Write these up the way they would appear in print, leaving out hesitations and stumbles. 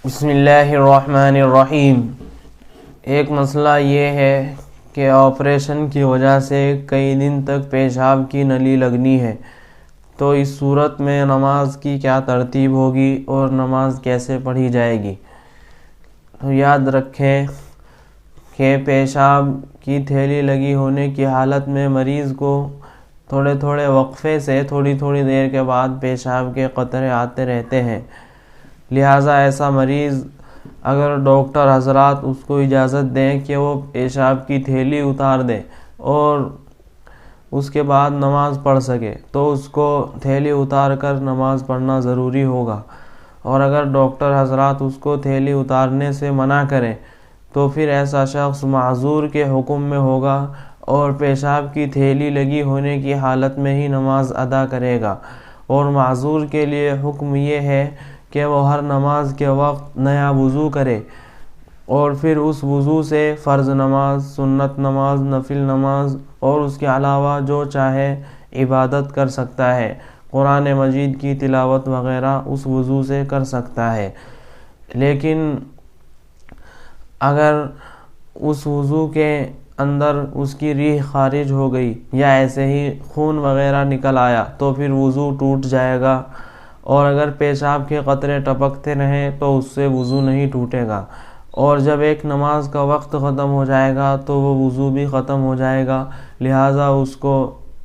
بسم اللہ الرحمن الرحیم۔ ایک مسئلہ یہ ہے کہ آپریشن کی وجہ سے کئی دن تک پیشاب کی نلی لگنی ہے، تو اس صورت میں نماز کی کیا ترتیب ہوگی اور نماز کیسے پڑھی جائے گی؟ تو یاد رکھیں کہ پیشاب کی تھیلی لگی ہونے کی حالت میں مریض کو تھوڑے تھوڑے وقفے سے تھوڑی تھوڑی دیر کے بعد پیشاب کے قطرے آتے رہتے ہیں، لہٰذا ایسا مریض اگر ڈاکٹر حضرات اس کو اجازت دیں کہ وہ پیشاب کی تھیلی اتار دے اور اس کے بعد نماز پڑھ سکے تو اس کو تھیلی اتار کر نماز پڑھنا ضروری ہوگا، اور اگر ڈاکٹر حضرات اس کو تھیلی اتارنے سے منع کریں تو پھر ایسا شخص معذور کے حکم میں ہوگا اور پیشاب کی تھیلی لگی ہونے کی حالت میں ہی نماز ادا کرے گا، اور معذور کے لیے حکم یہ ہے کہ وہ ہر نماز کے وقت نیا وضو کرے اور پھر اس وضو سے فرض نماز، سنت نماز، نفل نماز اور اس کے علاوہ جو چاہے عبادت کر سکتا ہے، قرآن مجید کی تلاوت وغیرہ اس وضو سے کر سکتا ہے۔ لیکن اگر اس وضو کے اندر اس کی ریح خارج ہو گئی یا ایسے ہی خون وغیرہ نکل آیا تو پھر وضو ٹوٹ جائے گا، اور اگر پیشاب کے قطرے ٹپکتے رہیں تو اس سے وضو نہیں ٹوٹے گا، اور جب ایک نماز کا وقت ختم ہو جائے گا تو وہ وضو بھی ختم ہو جائے گا، لہٰذا اس کو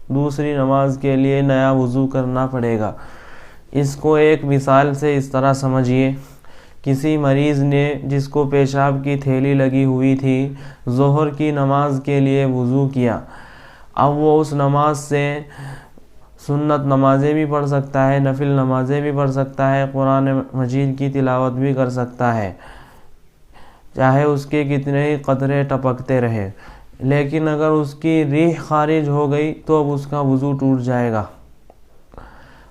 دوسری نماز کے لیے نیا وضو کرنا پڑے گا۔ اس کو ایک مثال سے اس طرح سمجھیے، کسی مریض نے جس کو پیشاب کی تھیلی لگی ہوئی تھی ظہر کی نماز کے لیے وضو کیا، اب وہ اس نماز سے سنت نمازیں بھی پڑھ سکتا ہے، نفل نمازیں بھی پڑھ سکتا ہے، قرآن مجید کی تلاوت بھی کر سکتا ہے، چاہے اس کے کتنے ہی قطرے ٹپکتے رہے، لیکن اگر اس کی ریح خارج ہو گئی تو اب اس کا وضو ٹوٹ جائے گا،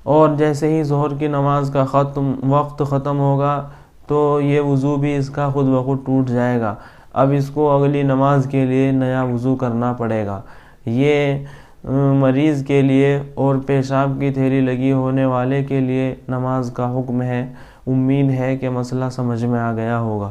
اور جیسے ہی ظہر کی نماز کا وقت ختم ہوگا تو یہ وضو بھی اس کا خود بخود ٹوٹ جائے گا، اب اس کو اگلی نماز کے لیے نیا وضو کرنا پڑے گا۔ یہ مریض کے لیے اور پیشاب کی تھیلی لگی ہونے والے کے لیے نماز کا حکم ہے۔ امید ہے کہ مسئلہ سمجھ میں آ گیا ہوگا۔